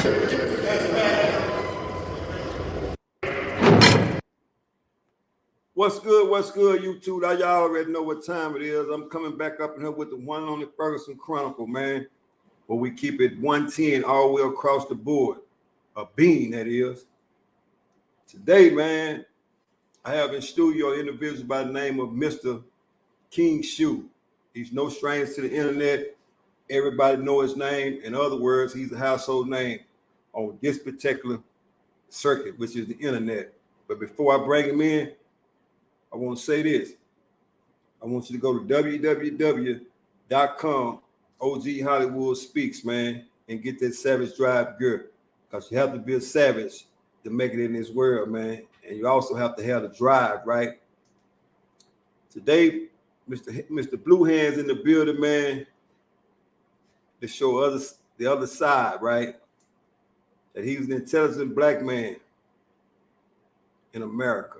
What's good, YouTube? Now y'all already know what time it is. I'm coming back up in here with the one and only Ferguson Chronicle, man. Where we keep it 110 all the way across the board. A bean, that is. Today, man, I have in studio an individual by the name of Mr. King Shoo. He's no stranger to the internet. Everybody know his name. In other words, he's a household name on this particular circuit, which is the internet. But before I bring him in, I want to say this. I want you to go to www.com, OG Hollywood Speaks, man, and get that Savage Drive gear. Because you have to be a savage to make it in this world, man. And you also have to have the drive, right? Today, Mr. Blue Hands in the building, man, to show the other side, right? That he's an intelligent black man in America.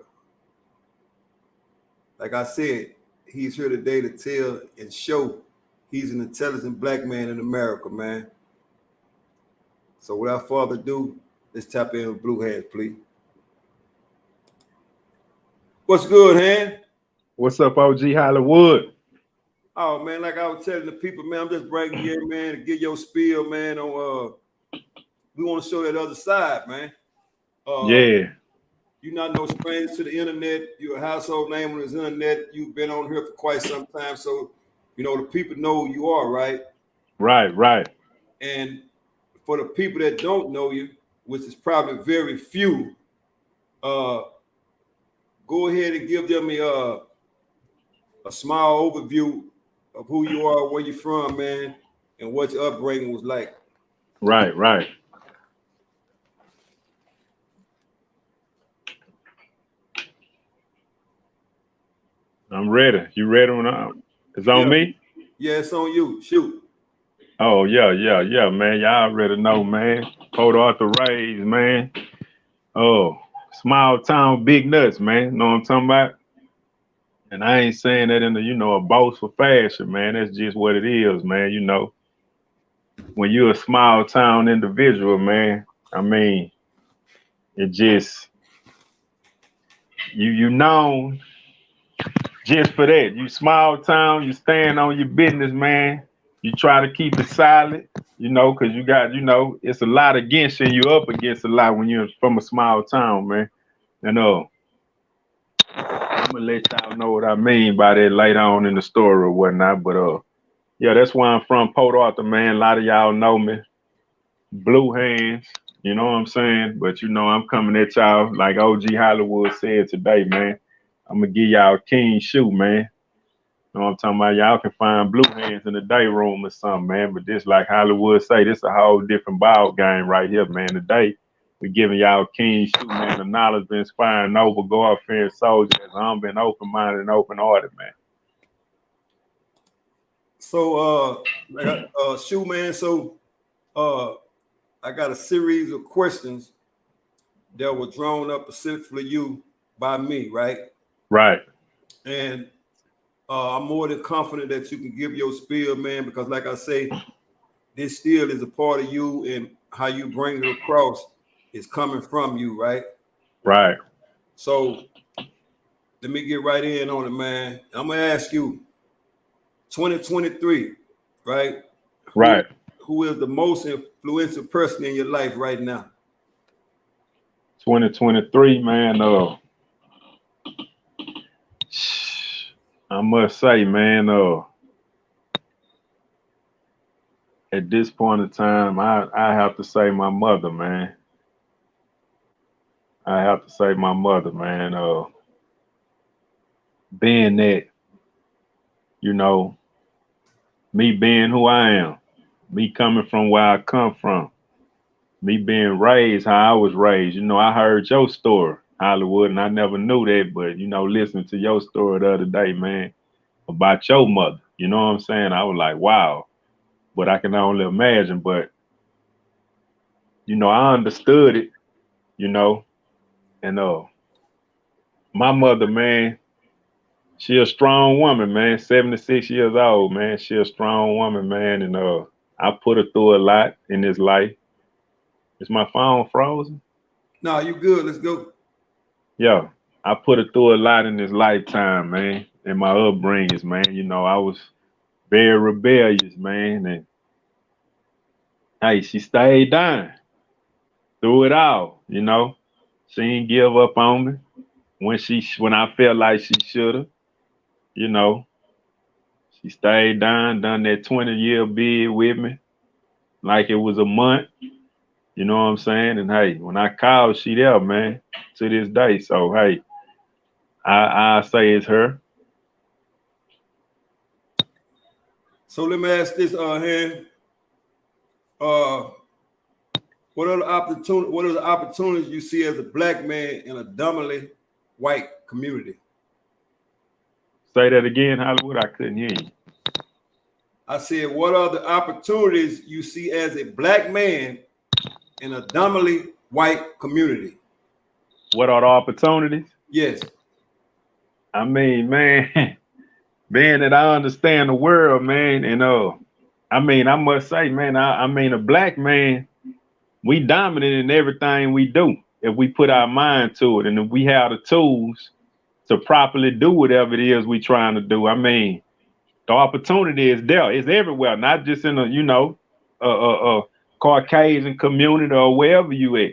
Like I said, he's here today to tell and show he's an intelligent black man in America, man. So without further ado, let's tap in with Blue Hands, please. What's good, Han? What's up, OG Hollywood? Oh, man, like I was telling the people, man, I'm just bringing you in, man, to get your spiel, man, on we want to show that other side, man. Yeah. You're not no stranger to the internet. You're a household name on this internet. You've been on here for quite some time. So, you know, the people know who you are, right? Right. And for the people that don't know you, which is probably very few, go ahead and give them a small overview of who you are, where you're from, man, and what your upbringing was like. Right. I'm ready. You ready? It's on me? Yeah, it's on you. Shoot. Oh, yeah, man. Y'all already know, man. Port Arthur raised, man. Oh, small town, big nuts, man. Know what I'm talking about? And I ain't saying that in the, a boastful fashion, man. That's just what it is, man. When you're a small town individual, man, I mean, it just, you known just for that. You small town, you stand on your business, man. You try to keep it silent, because you got, it's a lot against you. You're up against a lot when you're from a small town, man. And I'm gonna let y'all know what I mean by that later on in the story or whatnot. But yeah, that's where I'm from, Port Arthur, man. A lot of y'all know me. Blue Hands, you know what I'm saying? But I'm coming at y'all like OG Hollywood said today, man. I'm gonna give y'all King Shoo, man. You know what I'm talking about? Y'all can find Blue Hands in the Dayroom or something, man. But this, like Hollywood say, this a whole different ball game right here, man. Today, we giving y'all King Shoo, man. The knowledge been inspiring noble, God-fearing soldiers. I'm been open-minded and open-hearted, man. So, Shoo, man. So, I got a series of questions that were drawn up specifically for you by me, right? Right. And I'm more than confident that you can give your spiel, man, because like I say, this still is a part of you, and how you bring it across is coming from you, right? Right. So let me get right in on it, man. I'm gonna ask you, 2023, right? Right. Who is the most influential person in your life right now? 2023, man. I must say, man, at this point in time, I have to say my mother, man. I have to say my mother, man. Being that, me being who I am, me coming from where I come from, me being raised how I was raised. I heard your story, Hollywood, and I never knew that, but, listening to your story the other day, man, about your mother, you know what I'm saying? I was like, wow. But I can only imagine, but, I understood it, and my mother, man, she a strong woman, man, 76 years old, man. She a strong woman, man, and I put her through a lot in this life. Is my phone frozen? No, you good. Let's go. Yo, I put her through a lot in this lifetime, man, and my upbringings, man. You know, I was very rebellious, man, and hey, she stayed down through it all. You know, she didn't give up on me when I felt like she should have. You know, she stayed down, done that 20-year bid with me like it was a month. You know what I'm saying? And hey, when I called, she there, man, to this day. So hey, I say it's her. So let me ask this, here. What are the opportunities you see as a black man in a dominantly white community? Say that again, Hollywood. I couldn't hear you. I said, what are the opportunities you see as a black man in a dominantly white community? What are the opportunities? Yes. I mean, man, being that I understand the world, man, and I mean, I must say, man, I mean, a black man, we dominant in everything we do if we put our mind to it and if we have the tools to properly do whatever it is we trying to do. I mean, the opportunity is there. It's everywhere, not just in a Caucasian community or wherever you at.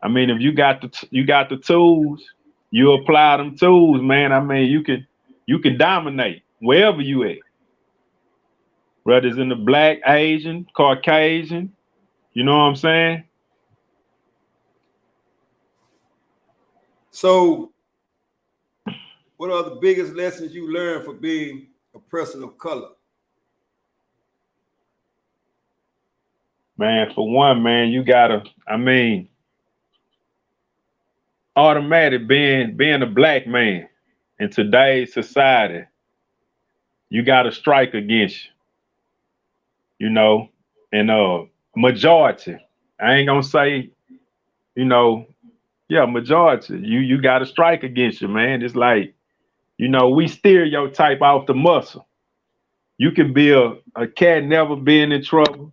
I mean, if you got the tools, you apply them tools, man. I mean, you can dominate wherever you at. Whether it's in the black, Asian, Caucasian, you know what I'm saying? So, what are the biggest lessons you learned for being a person of color? Man, for one, man, you gotta, I mean, automatic being a black man in today's society, you gotta strike against you know, and majority. I ain't gonna say, you know, yeah, majority. You gotta strike against you, man. It's like, you know, we stereotype off the muscle. You can be a cat never being in trouble.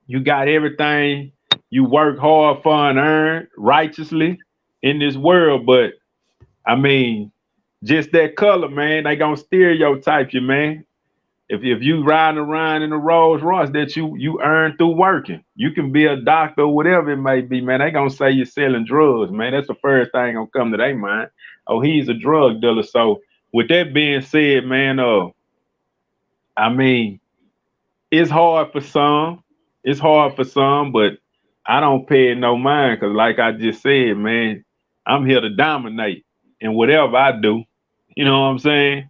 You got everything you work hard for and earn righteously in this world, but I mean, just that color, man, they gonna stereotype you, man. If you riding around in a Rolls Royce that you earn through working, you can be a doctor or whatever it may be, man. They gonna say you're selling drugs, man. That's the first thing gonna come to their mind. Oh, he's a drug dealer. So with that being said, man, I mean, it's hard for some. It's hard for some, but I don't pay it no mind because, like I just said, man, I'm here to dominate in whatever I do. You know what I'm saying?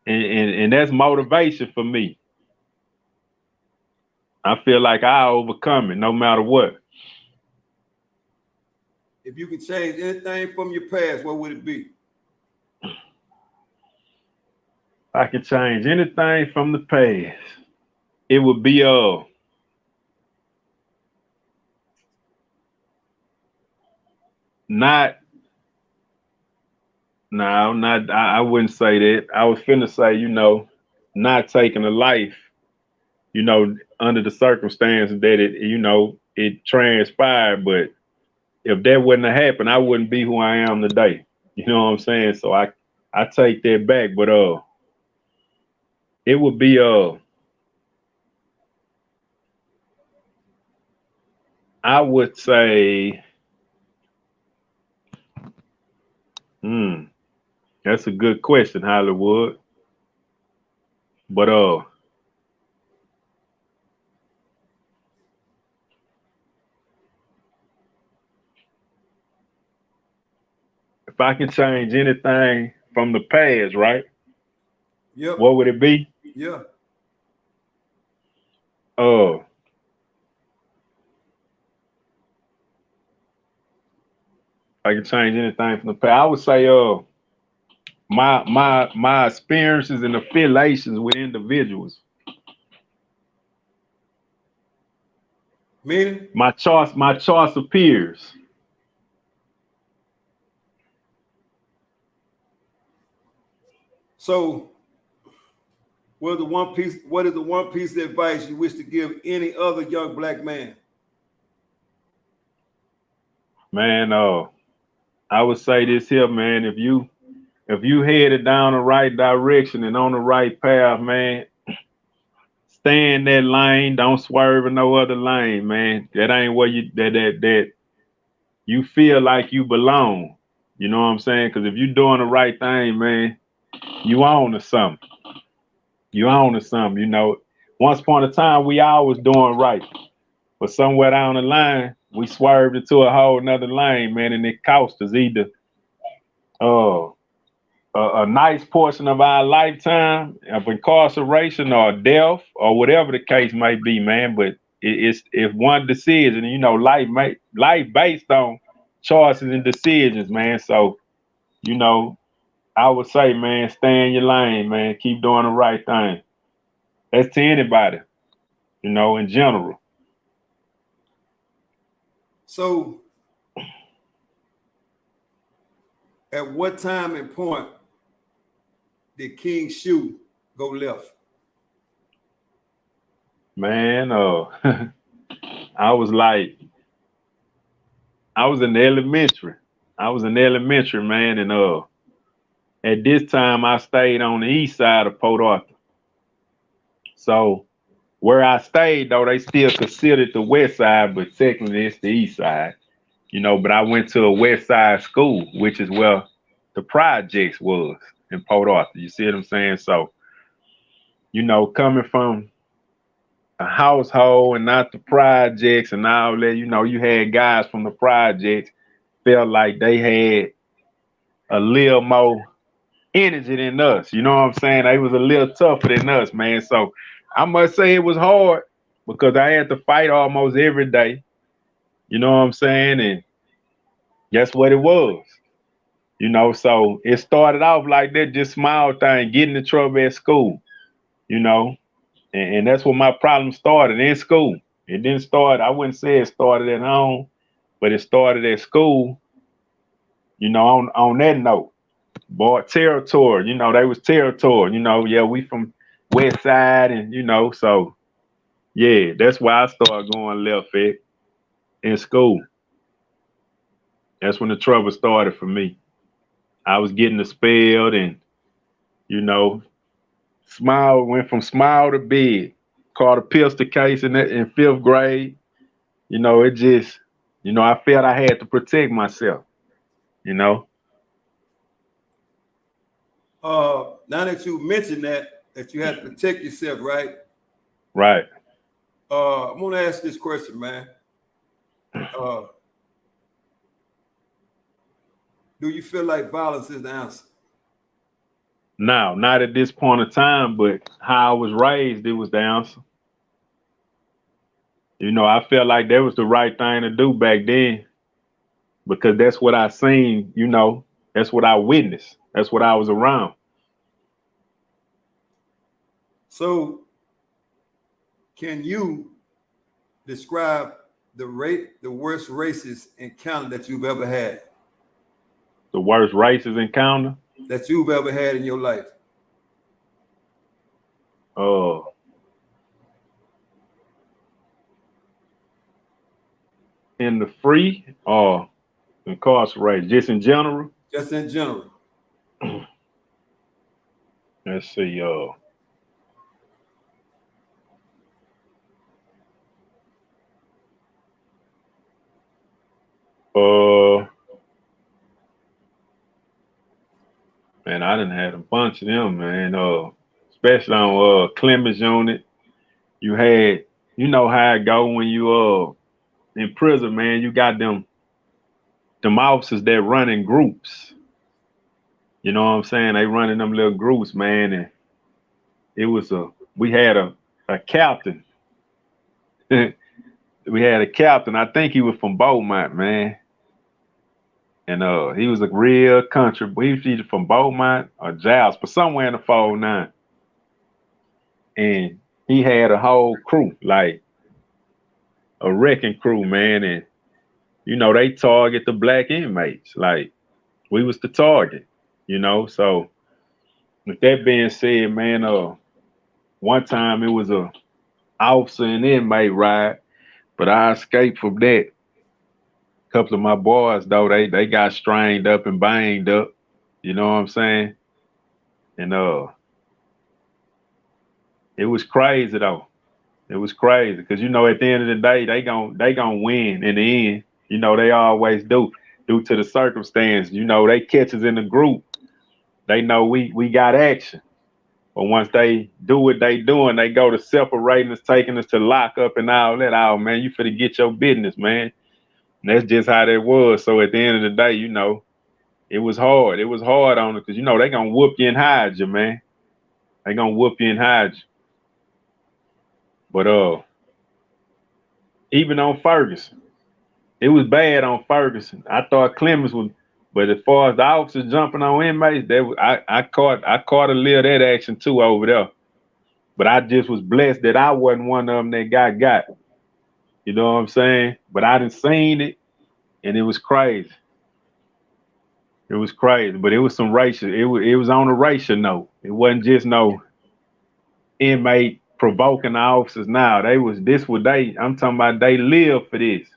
And that's motivation for me. I feel like I overcome it no matter what. If you could change anything from your past, what would it be? If I could change anything from the past, it would be not no, not I wouldn't say that. I was finna say, you know, not taking a life, you know, under the circumstances that it transpired. But if that wouldn't have happened, I wouldn't be who I am today. You know what I'm saying? So I take that back, but it would be I would say that's a good question, Hollywood. But if I can change anything from the past, right? Yep. What would it be? Yeah. If I can change anything from the past, I would say my experiences and affiliations with individuals. Meaning? My choice of peers. So, what is the one piece of advice you wish to give any other young black man? Man, I would say this here, man. If you headed down the right direction and on the right path, man, stay in that lane. Don't swerve in no other lane, man. That ain't where that you feel like you belong. You know what I'm saying? Because if you're doing the right thing, man, you own to something. You own to something. You know, once upon a time, we all was doing right, but somewhere down the line, we swerved into a whole nother lane, man, and it cost us either uh a nice portion of our lifetime of incarceration or death or whatever the case may be, man. But it's one decision, you know, life based on choices and decisions, man. So, you know, I would say, man, stay in your lane, man. Keep doing the right thing. That's to anybody, you know, in general. So, at what time and point did King Shoo go left? Man, I was in elementary. I was in elementary, man, and at this time I stayed on the east side of Port Arthur. So where I stayed, though, they still considered the west side, but technically it's the east side. You know, but I went to a west side school, which is where the projects was in Port Arthur. You see what I'm saying? So, you know, coming from a household and not the projects and all that, you know, you had guys from the projects felt like they had a little more energy than us. You know what I'm saying? They was a little tougher than us, man. So I must say it was hard because I had to fight almost every day. You know what I'm saying? And guess what it was? You know, so it started off like that, just small thing, getting in trouble at school, you know, and that's where my problem started, in school. It didn't start, I wouldn't say it started at home, but it started at school, you know, on that note. Boy, territory, you know, they was territory, you know, yeah, we from west side and, you know, so yeah, that's why I started going left in school. That's when the trouble started for me. I was getting expelled and, you know, went from small to big. Caught a pistol case in fifth grade. You know, it just, you know, I felt I had to protect myself, you know. Now that you mentioned that you had to protect yourself, right? Right. I'm gonna ask this question, man. Do you feel like violence is the answer? Now, not at this point in time, but how I was raised, it was the answer. You know, I felt like that was the right thing to do back then because that's what I seen, you know, that's what I witnessed. That's what I was around. So, can you describe the worst racist encounter that you've ever had? The worst racist encounter? That you've ever had in your life? In the free or incarcerated, just in general? Just in general. Let's see, man, I done had a bunch of them, man. Especially on Clemens Unit. You had, you know how it go when you in prison, man. You got them officers that run in groups. You know what I'm saying? They run in them little groups, man. And it was we had a captain. We had a captain. I think he was from Beaumont, man. And he was a real country. He was either from Beaumont or Giles, but somewhere in the 409. And he had a whole crew, like a wrecking crew, man. And you know, they target the black inmates. Like we was the target, you know. So with that being said, man, one time it was a officer and inmate ride, but I escaped from that. A couple of my boys though, they got strained up and banged up. You know what I'm saying? And it was crazy though. It was crazy because you know at the end of the day they gon' win in the end. You know they always do due to the circumstance. You know they catch us in the group. They know we got action. But once they do what they doing, they go to separating us, taking us to lock up and all that. Oh man, you finna get your business, man. And that's just how that was. So at the end of the day, you know, it was hard. It was hard on it because you know they gonna whoop you and hide you, man. They gonna whoop you and hide you. But even on Ferguson, it was bad on Ferguson. I thought Clemens was, but as far as the officers jumping on inmates, I caught a little of that action too over there. But I just was blessed that I wasn't one of them that got. You know what I'm saying? But I done seen it, and it was crazy. It was crazy, but it was some racial. It was on a racial note. It wasn't just no inmate provoking the officers. Now I'm talking about they live for this.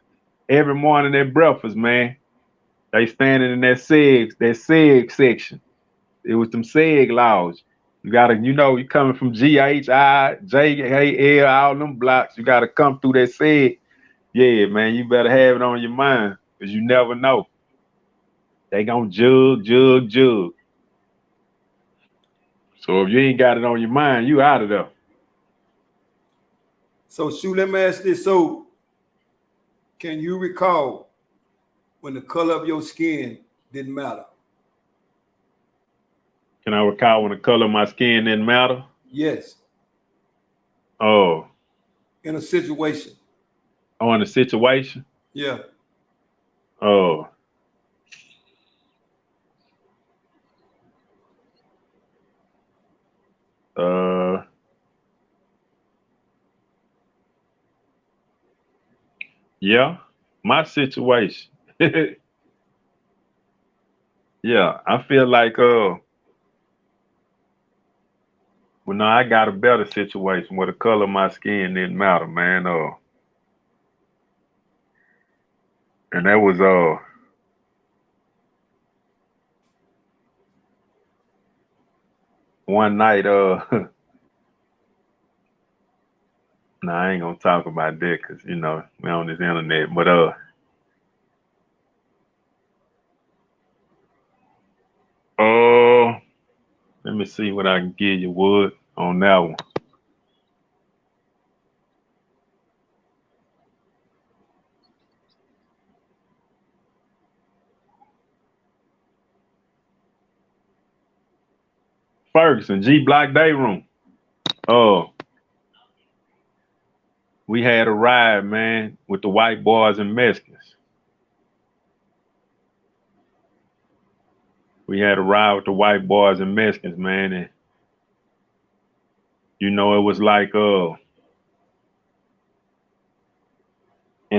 Every morning at breakfast, man, they standing in that seg section. It was them seg laws. You gotta, you know, you coming from GHI, JAL, all them blocks. You gotta come through that seg. Yeah, man, you better have it on your mind because you never know. They gonna jug. So if you ain't got it on your mind, you out of there. So, Shoo, let me ask this. So, can you recall when the color of your skin didn't matter? Can I recall when the color of my skin didn't matter? Yes. Oh. In a situation. Oh, in a situation? Yeah. Oh. Yeah, my situation. Yeah, I feel like well, no, I got a better situation where the color of my skin didn't matter, man. And that was one night, no, I ain't gonna talk about that because you know we're on this internet. But let me see what I can give you, Wood, on that one. Ferguson, G Block Dayroom. We had a ride, man, with the white boys and Mexicans. We had a ride with the white boys and Mexicans, man, and you know it was like and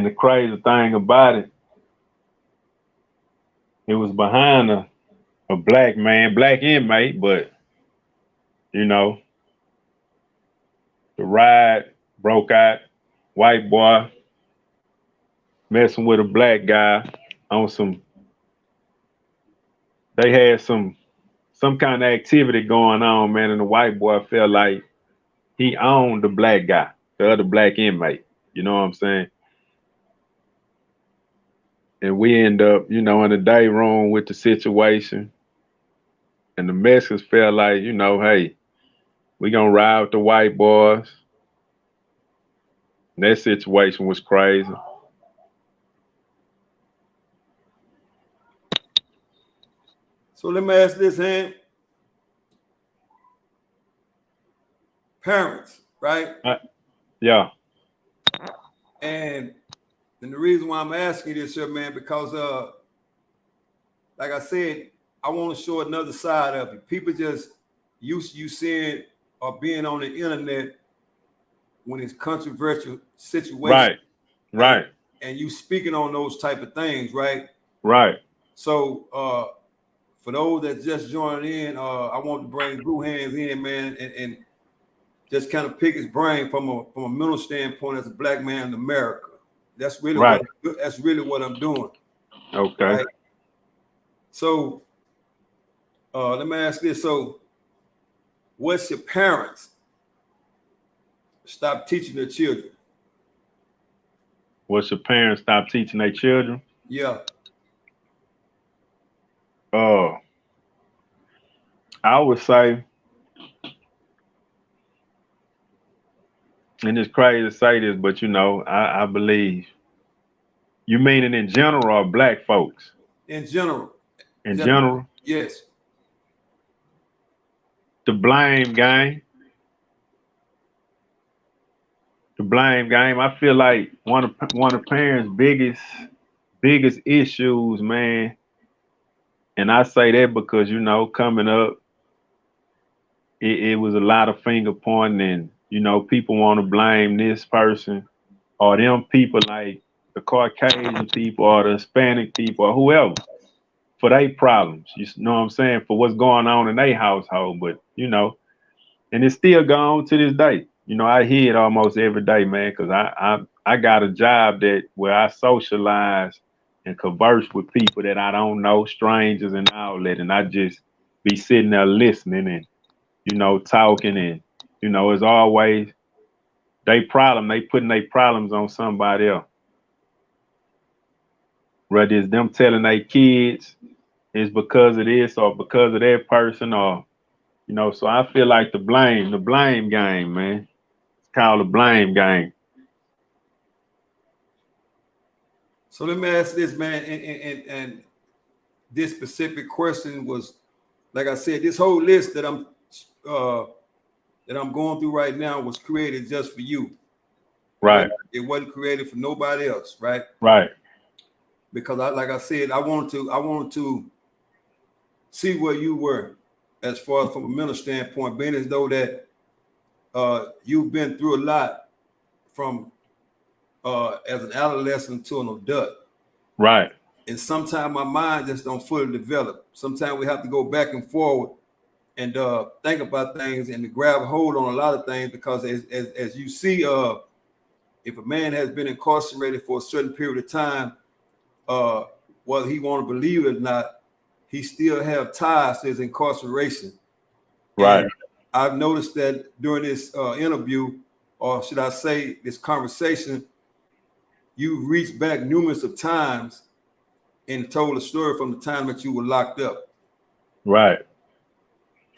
the crazy thing about it, it was behind a black man, black inmate, but you know, the ride broke out, white boy messing with a black guy on they had some kind of activity going on, man, and the white boy felt like he owned the black guy, the other black inmate. You know what I'm saying? And we end up, you know, in the day room with the situation. And the Mexicans felt like, you know, hey, we gonna ride with the white boys. And that situation was crazy. So let me ask this, hand. Parents, right? Yeah. And the reason why I'm asking this here, man, because like I said, I want to show another side of it. People just used to you seeing or being on the internet when it's controversial situations. Right. And you speaking on those type of things, right? Right. So for those that just joined in, I want to bring Blue Hands in, man, and just kind of pick his brain from a mental standpoint as a black man in America. That's really what I'm doing. Okay. Right? So let me ask this. So what's your parents stop teaching their children? What's your parents stop teaching their children? Yeah. I would say, and it's crazy to say this, but you know, I believe you mean it in general or black folks? In general. In general, Yes. the blame game. The blame game. I feel like one of parents' biggest issues, man. And I say that because you know, coming up, it was a lot of finger pointing, and you know, people want to blame this person or them people, like the Caucasian people or the Hispanic people or whoever, for their problems. You know what I'm saying? For what's going on in their household. But you know, and it's still going on to this day. You know, I hear it almost every day, man, because I got a job that where I socialize and converse with people that I don't know, strangers and all that, and I just be sitting there listening and you know talking, and you know it's always they putting their problems on somebody else. Whether it's them telling their kids it's because of this or because of that person, or you know, so I feel like the blame game, man. It's called the blame game. So let me ask this, man, and this specific question was, like I said, this whole list that I'm going through right now was created just for you. Right. It wasn't created for nobody else, right? Right. Because like I said, I wanted to see where you were as far as from a mental standpoint, being as though that you've been through a lot from as an adolescent to an adult. Right. And sometimes my mind just don't fully develop. Sometimes we have to go back and forward and think about things and to grab hold on a lot of things, because as you see, if a man has been incarcerated for a certain period of time, whether he want to believe it or not, he still have ties to his incarceration. Right. And I've noticed that during this interview, or should I say this conversation, you reached back numerous of times and told a story from the time that you were locked up. Right.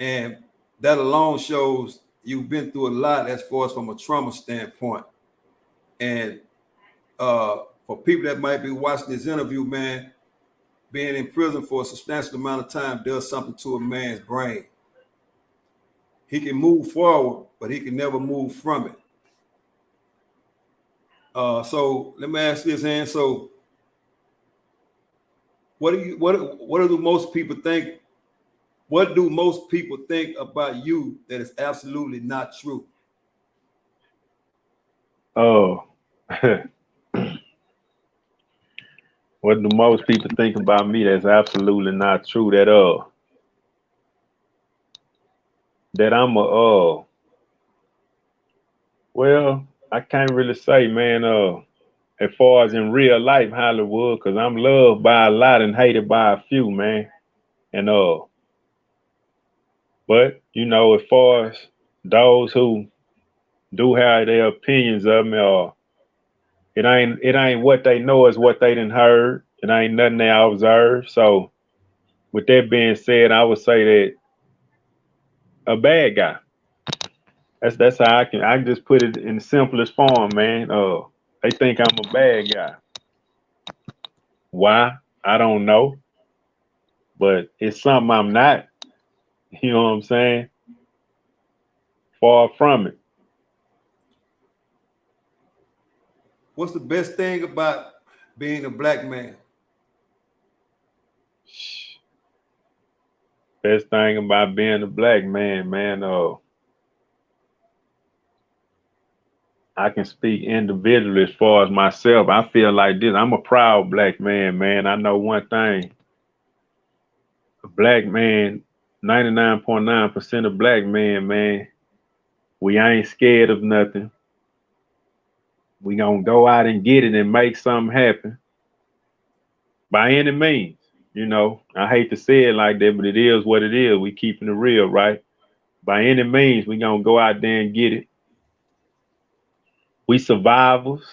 And that alone shows you've been through a lot as far as from a trauma standpoint. And for people that might be watching this interview, man, being in prison for a substantial amount of time does something to a man's brain. He can move forward, but he can never move from it. So let me ask this, and so what do most people think? What do most people think about you that is absolutely not true? Oh, what do most people think about me that's absolutely not true? That I'm well, I can't really say, man, as far as in real life Hollywood, because I'm loved by a lot and hated by a few, man. And but you know, as far as those who do have their opinions of me, or it ain't what they know, is what they done heard. It ain't nothing they observed. So with that being said, I would say that a bad guy. That's how I can just put it in the simplest form, man. They think I'm a bad guy. Why? I don't know. But it's something I'm not. You know what I'm saying? Far from it. What's the best thing about being a black man? Best thing about being a black man, man, I can speak individually as far as myself. I feel like this. I'm a proud black man, man. I know one thing. A black man, 99.9% of black men, man, we ain't scared of nothing. We gonna go out and get it and make something happen. by any means. You know, I hate to say it like that, but it is what it is. We keeping it real, right? By any means, we gonna go out there and get it. We survivors.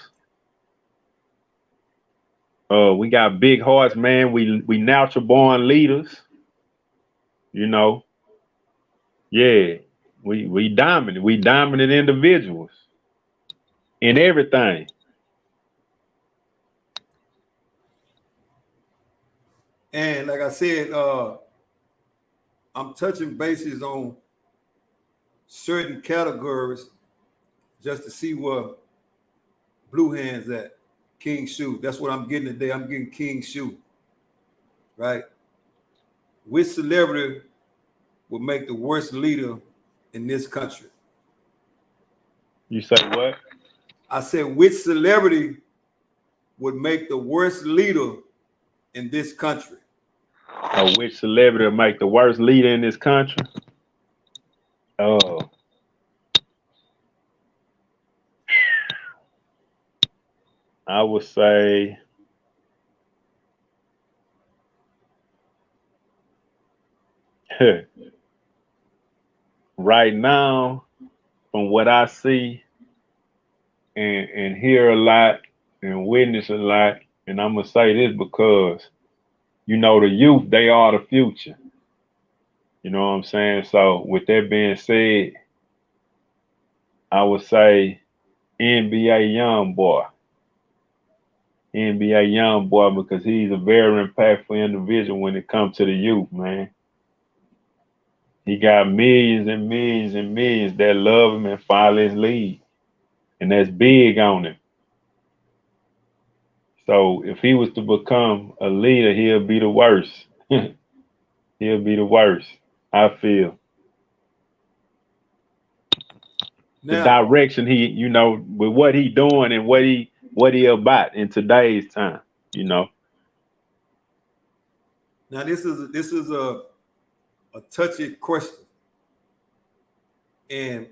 We got big hearts, man. We natural born leaders. You know, yeah. We dominant. We dominant individuals in everything. And like I said, I'm touching bases on certain categories just to see where Blue Hands at. King Shoo. That's what I'm getting today. I'm getting King Shoo. Right? Which celebrity would make the worst leader in this country? You say what? I said, which celebrity would make the worst leader in this country? Which celebrity would make the worst leader in this country? Oh. I would say right now, from what I see and hear a lot and witness a lot, and I'm gonna say this because you know the youth, they are the future. You know what I'm saying? So with that being said, I would say NBA young boy. NBA young boy, because he's a very impactful individual when it comes to the youth, man. He got millions and millions and millions that love him and follow his lead. And that's big on him. So if he was to become a leader, he'll be the worst. He'll be the worst, I feel. The Now, direction he, you know, with what he doing and what he about in today's time, you know. now this is a touchy question. And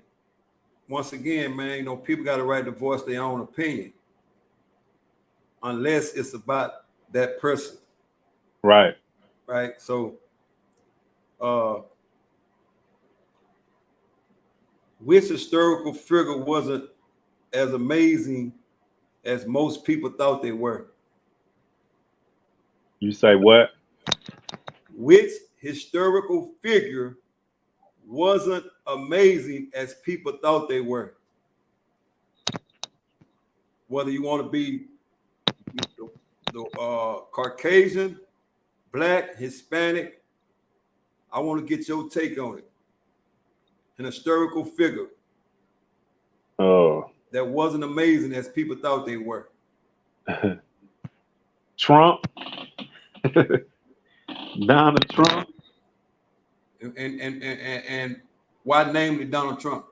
once again, man, you know, people got a right to voice their own opinion, unless it's about that person. Right. Right. So which historical figure wasn't as amazing as most people thought they were? You say what? Which historical figure wasn't amazing as people thought they were? Whether you want to be the Caucasian, Black, Hispanic, I want to get your take on it. An historical figure that wasn't amazing as people thought they were. Trump. Donald Trump. And why namely Donald Trump?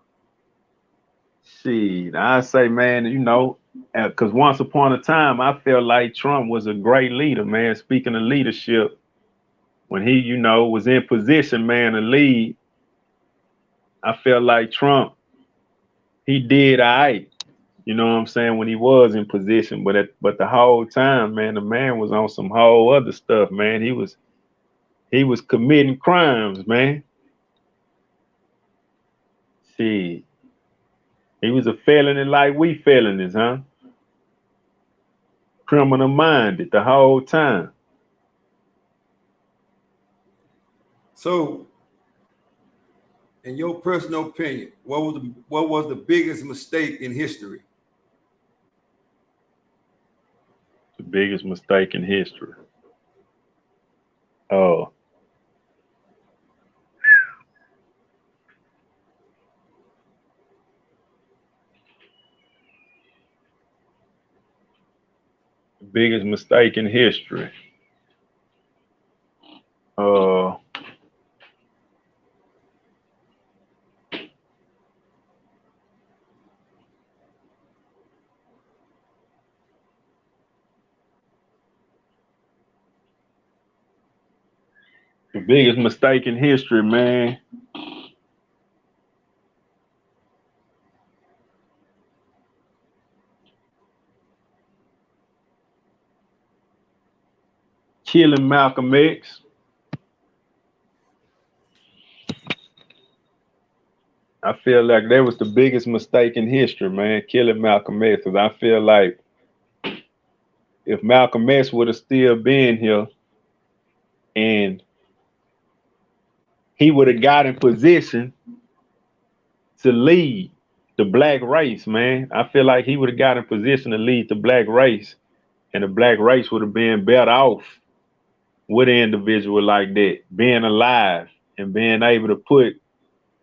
Shit, I say, man, you know, because once upon a time, I felt like Trump was a great leader, man. Speaking of leadership, when he, you know, was in position, man, to lead, I felt like Trump, he did all right. You know what I'm saying, when he was in position, but the whole time, man, the man was on some whole other stuff, man. He was committing crimes, man. See, he was a felony like we felonies, huh? Criminal minded the whole time. So, in your personal opinion, what was the biggest mistake in history? The biggest mistake in history. Oh. The biggest mistake in history. The biggest mistake in history, man. killing Malcolm X. I feel like that was the biggest mistake in history, man, killing Malcolm X. Because I feel like if Malcolm X would have still been here and he would have got in position to lead the black race, man, I feel like he would have got in position to lead the black race, and the black race would have been better off with an individual like that, being alive and being able to put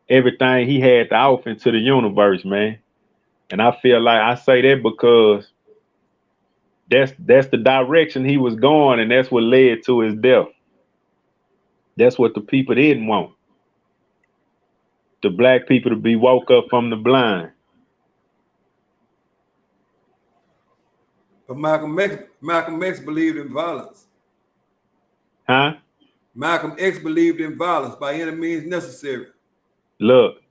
everything he had to offer into the universe, man. And I feel like I say that because that's the direction he was going, and that's what led to his death. That's what the people didn't want. The black people to be woke up from the blind. But Malcolm X believed in violence. Huh? Malcolm X believed in violence by any means necessary. Look,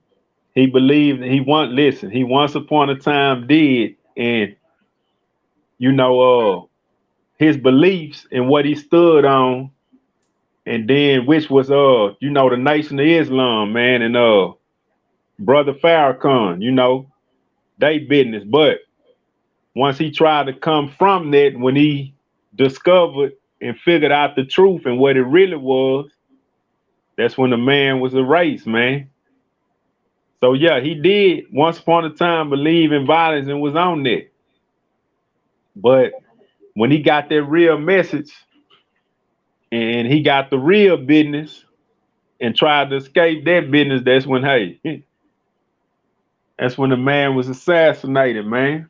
he believed he once upon a time did, and his beliefs and what he stood on, and then which was the Nation of Islam, man, and Brother Farrakhan, they business. But once he tried to come from that, when he discovered and figured out the truth and what it really was, that's when the man was erased, man. So yeah, he did once upon a time believe in violence and was on that. But when he got that real message and he got the real business and tried to escape that business, that's when that's when the man was assassinated, man.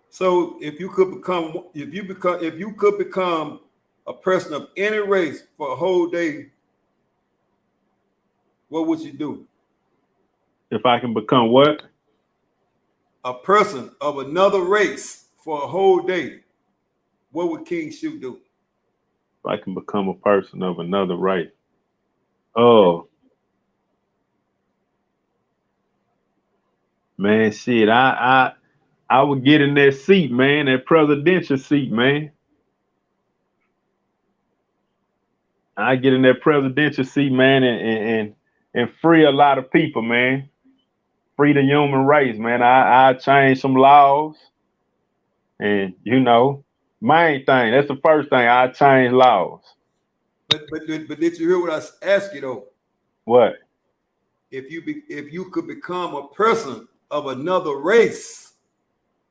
So if you could become a person of any race for a whole day, what would you do? If I can become what? A person of another race for a whole day, what would King Shoo do? If I can become a person of another race. Oh. Man, shit, I would get in that seat, man, that presidential seat, man. I get in that presidential seat, man, and free a lot of people, man. Free the human race, man. I change some laws, and main thing. That's the first thing. I change laws. But did you hear what I asked you though? What? If you could become a person of another race,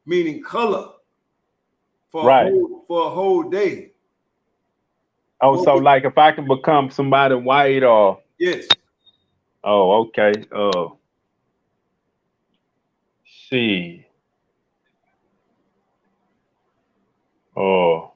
meaning color, for a whole day. Oh, so like if I can become somebody white or yes. Oh, okay. See. Oh.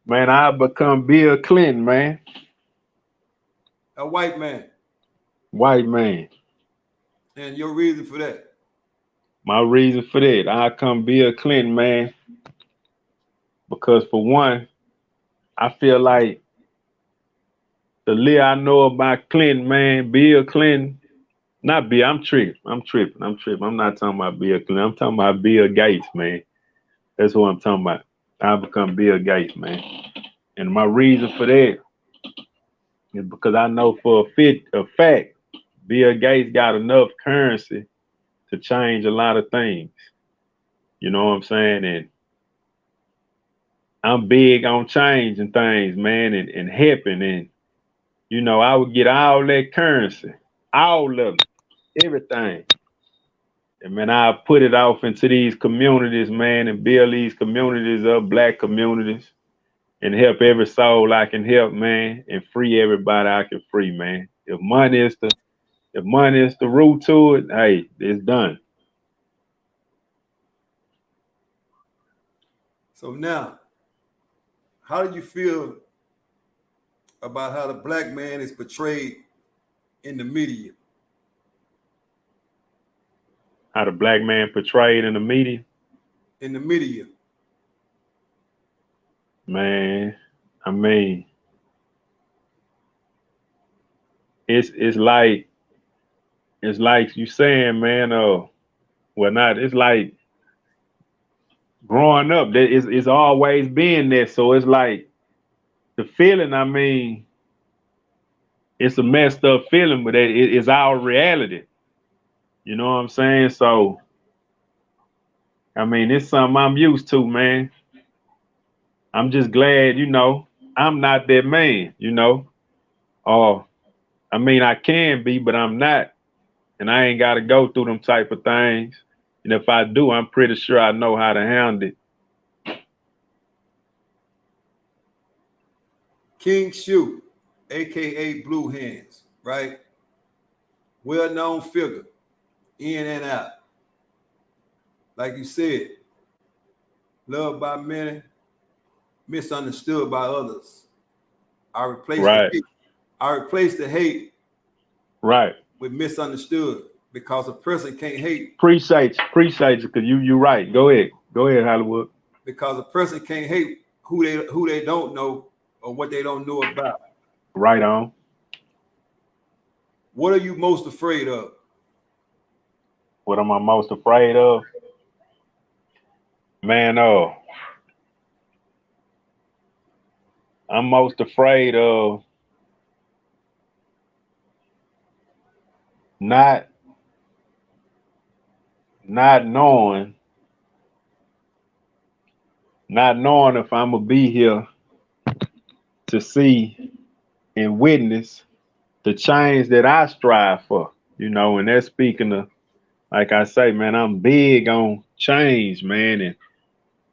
Man, I become Bill Clinton, man. A white man. White man. And your reason for that? My reason for that, I come Bill Clinton, man. Because for one, I feel like the little I know about Clinton, man, Bill Clinton, not Bill, I'm tripping. I'm not talking about Bill Clinton. I'm talking about Bill Gates, man. That's what I'm talking about. I become Bill Gates, man. And my reason for that is because I know for a fact, Bill Gates got enough currency to change a lot of things. You know what I'm saying? And I'm big on changing things, man, and helping. And, I would get all that currency, all of it, everything. And, man, I'll put it off into these communities, man, and build these communities up, black communities, and help every soul I can help, man, and free everybody I can free, man. If money is the root to it, hey, it's done. So now, how do you feel about how the black man is portrayed in the media? How the black man portrayed in the media? In the media. Man, I mean, it's like you saying, man. Well, not. It's like growing up. That it's always been there. So it's like the feeling. I mean, it's a messed up feeling, but it's our reality. You know what I'm saying? So, I mean, it's something I'm used to, man. I'm just glad, I'm not that man, Or, I mean, I can be, but I'm not. And I ain't got to go through them type of things. And if I do, I'm pretty sure I know how to handle it. King Shoo, aka Blue Hands, right? Well-known figure, in and out. Like you said, loved by many, misunderstood by others. I replaced the Right, hate. I replaced the hate right. with misunderstood because a person can't hate Appreciate you, because you right. Go ahead, Hollywood. because a person can't hate who they don't know or what they don't know about. Right on. What are you most afraid of? What am I most afraid of? Man, I'm most afraid of not not knowing if I'm gonna be here to see and witness the change that I strive for, and that's speaking of, like I say, man, I'm big on change, man, and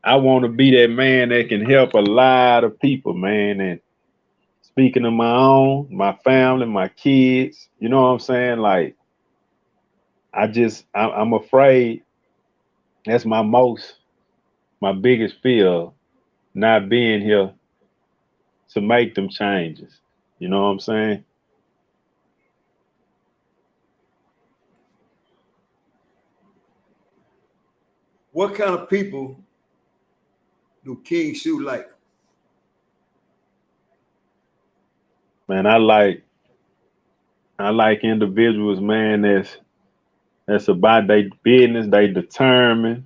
I want to be that man that can help a lot of people, man. And speaking of my own, my family, my kids, you know what I'm saying? Like, I'm afraid. That's my biggest fear, not being here to make them changes. You know what I'm saying? What kind of people do King Shoo like? Man, I like individuals, man, that's about their business, they determined,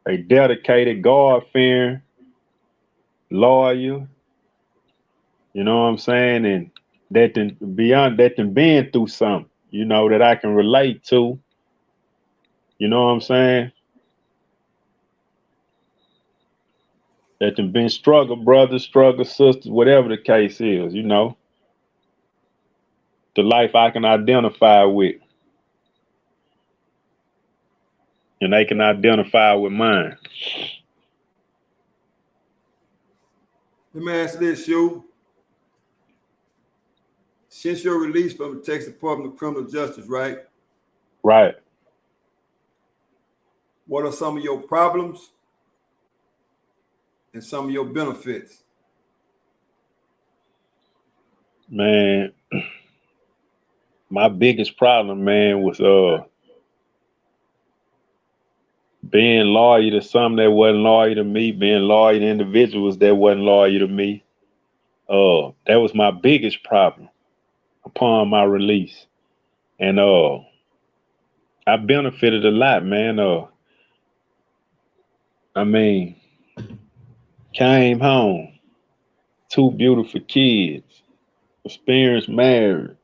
they dedicated, God fearing, loyal, you know what I'm saying? And that then been through something, that I can relate to, you know what I'm saying? That then been struggle brothers, struggle sisters, whatever the case is, the life I can identify with, and they can identify with mine. Let me ask this, Shoo. Since your release from the Texas Department of Criminal Justice, right? Right. What are some of your problems and some of your benefits? Man, my biggest problem, man, was being loyal to some that wasn't loyal to me, being loyal to individuals that wasn't loyal to me. That was my biggest problem upon my release. And I benefited a lot, man. I mean, came home, 2 beautiful kids, experienced marriage,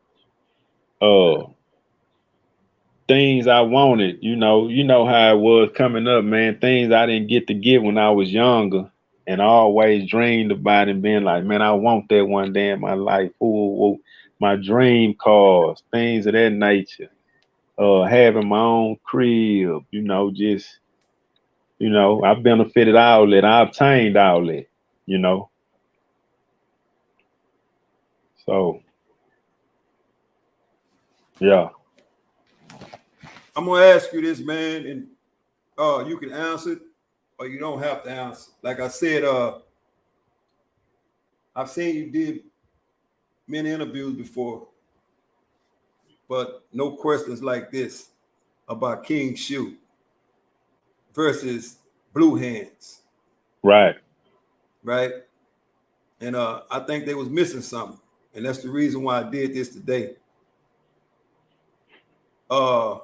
uh, things I wanted, you know how it was coming up, man. Things I didn't get to get when I was younger, and I always dreamed about it and being like, man, I want that one day in my life. Ooh, my dream cars, things of that nature. Having my own crib, just, I benefited all that. I obtained all that, you know. So yeah. I'm gonna ask you this, man, and you can answer it or you don't have to answer. Like I said, I've seen you did many interviews before, but no questions like this about King Shoo versus Blue Hands, Right. right? And I think they was missing something. And that's the reason why I did this today. Growing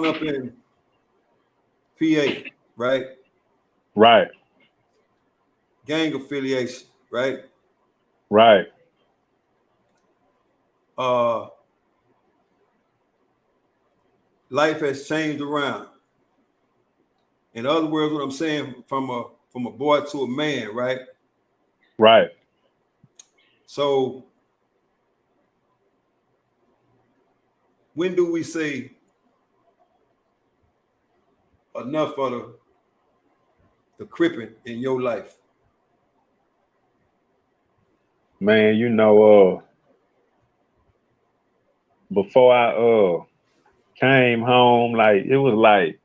up in PA, right? Right. Gang affiliation, right? Right. Life has changed around. In other words, what I'm saying, from a boy to a man, right? Right. So when do we say enough of the cripping in your life? Man, before I came home, like it was like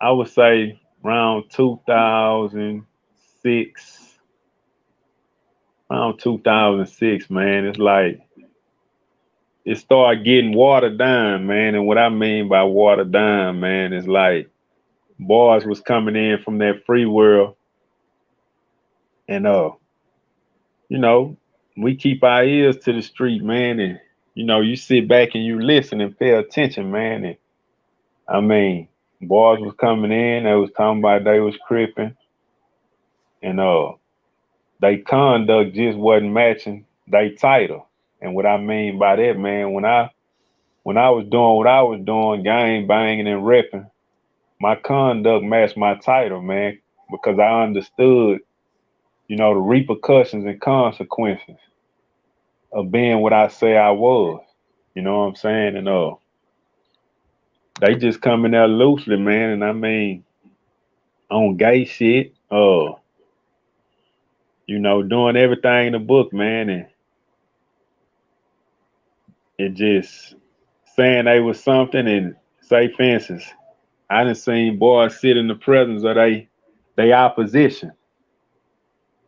I would say around 2006. Around 2006, man. It's like it started getting watered down, man. And what I mean by watered down, man, is like boys was coming in from that free world, and we keep our ears to the street, man, and you sit back and you listen and pay attention, man. And I mean, boys was coming in, they was talking about they was cripping, and they conduct just wasn't matching they title. And what I mean by that, man, when I was doing what I was doing, gang banging and repping, my conduct matched my title, man, because I understood, the repercussions and consequences of being what I say I was. You know what I'm saying? And they just come in there loosely, man. And I mean, on gay shit, doing everything in the book, man. And it just saying they was something, and say, for instance, I done seen boys sit in the presence of they opposition.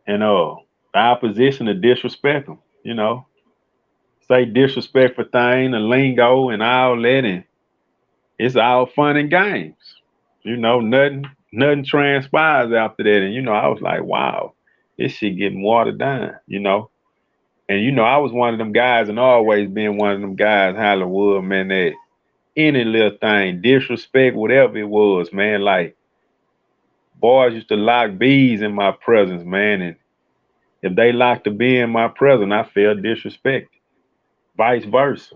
And the opposition to disrespect them, say disrespectful thing, the lingo and all that, and it's all fun and games. Nothing transpires after that. And I was like, wow, this shit getting watered down. And I was one of them guys, and always been one of them guys, Hollywood, man, that any little thing, disrespect, whatever it was, man, like boys used to lock bees in my presence, man, and if they locked a bee in my presence, I felt disrespected. Vice versa.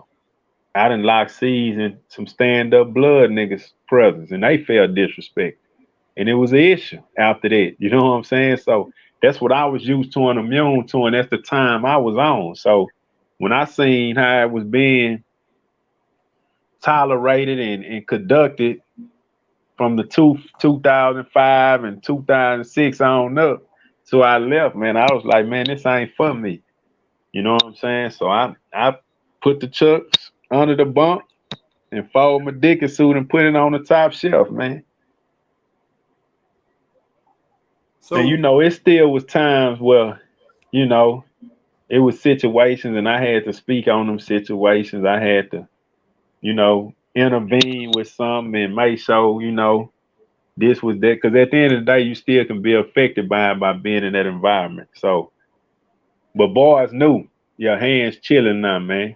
I done locked C's in some stand-up blood niggas' presence, and they felt disrespected. And it was an issue after that. You know what I'm saying? So that's what I was used to and immune to, and that's the time I was on. So when I seen how it was being tolerated and conducted from the 2005 and 2006 on up, so I left, man. I was like, man, this ain't for me. You know what I'm saying? So I put the chucks under the bunk and fold my dicky suit and put it on the top shelf, man. So, And it still was times where, it was situations, and I had to speak on them situations. I had to, intervene with something and make sure, this was that. Because at the end of the day, you still can be affected by being in that environment. So, but boys knew your hands chilling now, man.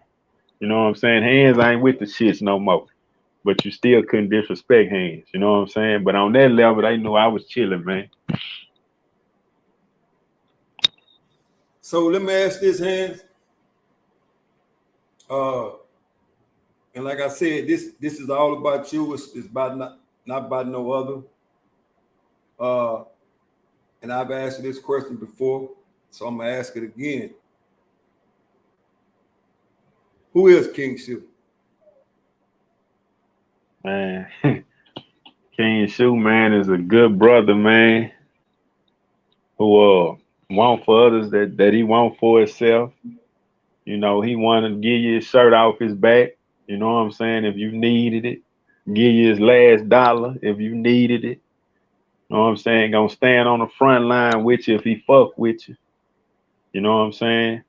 You know what I'm saying? Hands ain't with the shits no more. But you still couldn't disrespect hands. You know what I'm saying? But on that level, they knew I was chilling, man. So let me ask this, Hands. And like I said, this is all about you. It's about not about no other. And I've asked you this question before, so I'm gonna ask it again. Who is King Shoo? Man, King Shoo, man, is a good brother, man, who want for others that he want for himself. He wanted to give you his shirt off his back. You know what I'm saying? If you needed it, give you his last dollar if you needed it. You know what I'm saying? Gonna stand on the front line with you if he fuck with you. You know what I'm saying?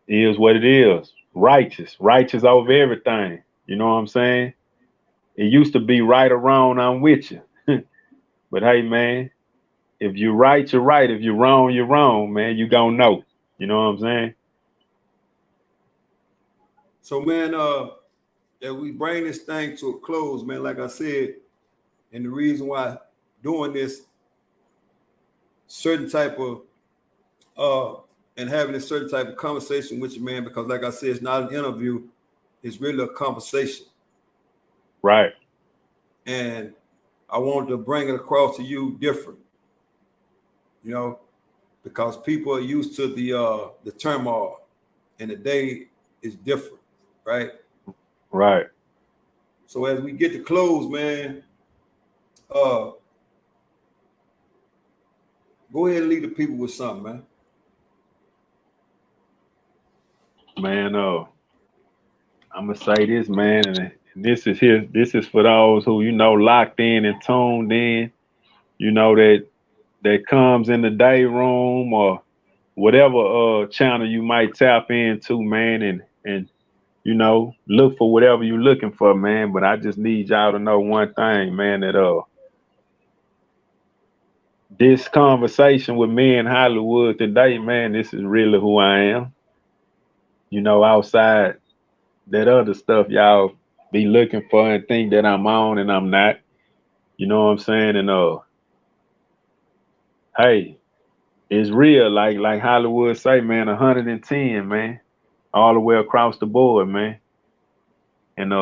It is what it is. Righteous over everything. You know what I'm saying? It used to be right or wrong, I'm with you. But hey, man, if you're right, you're right. If you're wrong, man. You gonna know. You know what I'm saying? So, man, as we bring this thing to a close, man, like I said, and the reason why doing this certain type of and having a certain type of conversation with you, man, because like I said, it's not an interview, it's really a conversation. Right. And I wanted to bring it across to you different, you know, because people are used to the turmoil, and the day is different, right? Right. So as we get to close, man, go ahead and leave the people with something, man. Man, I'm gonna say this, man, and this is here. This is for those who, you know, locked in and tuned in. You know, that comes in the day room or whatever channel you might tap into, man, and you know, look for whatever you're looking for, man. But I just need y'all to know one thing, man, that this conversation with me in Hollywood today, man, this is really who I am. You know, outside that other stuff y'all be looking for and think that I'm on and I'm not. You know what I'm saying? And hey, it's real, like Hollywood say, man, 110, man, all the way across the board, man. And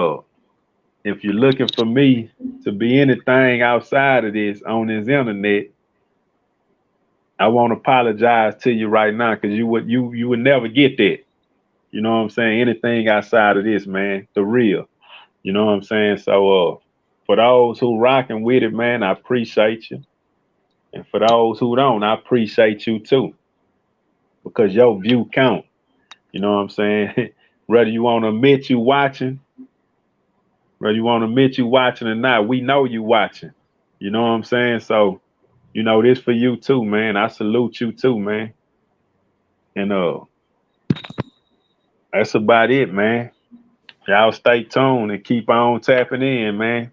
if you're looking for me to be anything outside of this on this internet, I won't apologize to you right now, because you would never get that. You know what I'm saying? Anything outside of this, man, the real. You know what I'm saying? So for those who rocking with it, man, I appreciate you. And for those who don't, I appreciate you too. Because your view count. You know what I'm saying? Whether you want to admit you watching, or not, we know you watching. You know what I'm saying? So, you know, this for you too, man. I salute you too, man. And that's about it, man. Y'all stay tuned and keep on tapping in, man.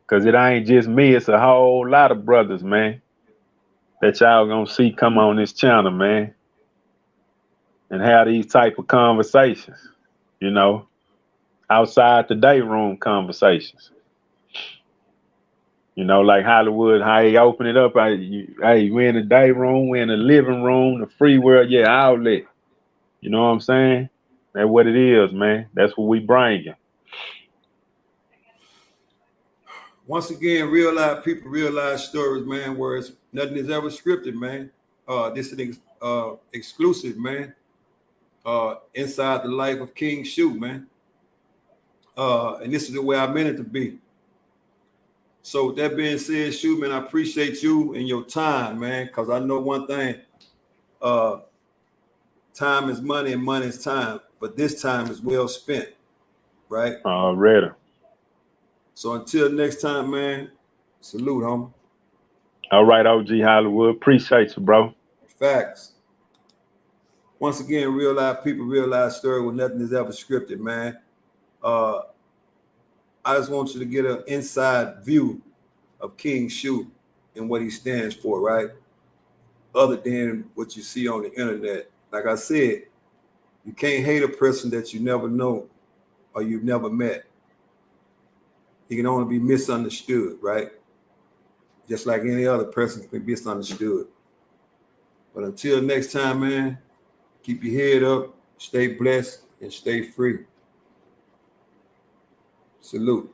Cause it ain't just me, it's a whole lot of brothers, man, that y'all gonna see come on this channel, man, and have these type of conversations, you know, outside the Dayroom conversations. You know, like Hollywood, how they open it up. Hey, we in the Dayroom, we in the living room, the free world, yeah, outlet. You know what I'm saying? That's what it is, man. That's what we bringing. Once again, real life people, real life stories, man, where it's nothing is ever scripted, man. This is exclusive, man. Inside the life of King Shoo, man. And this is the way I meant it to be. So with that being said, Shoo, man, I appreciate you and your time, man, because I know one thing. Time is money and money is time, but this time is well spent, right? Already. So until next time, man, salute, homie. All right, OG Hollywood. Appreciate you, bro. Facts. Once again, real life people, real life story where nothing is ever scripted, man. I just want you to get an inside view of King Shoo and what he stands for, right? Other than what you see on the internet. Like I said, you can't hate a person that you never know or you've never met. He can only be misunderstood, right? Just like any other person can be misunderstood. But until next time, man, keep your head up, stay blessed, and stay free. Salute.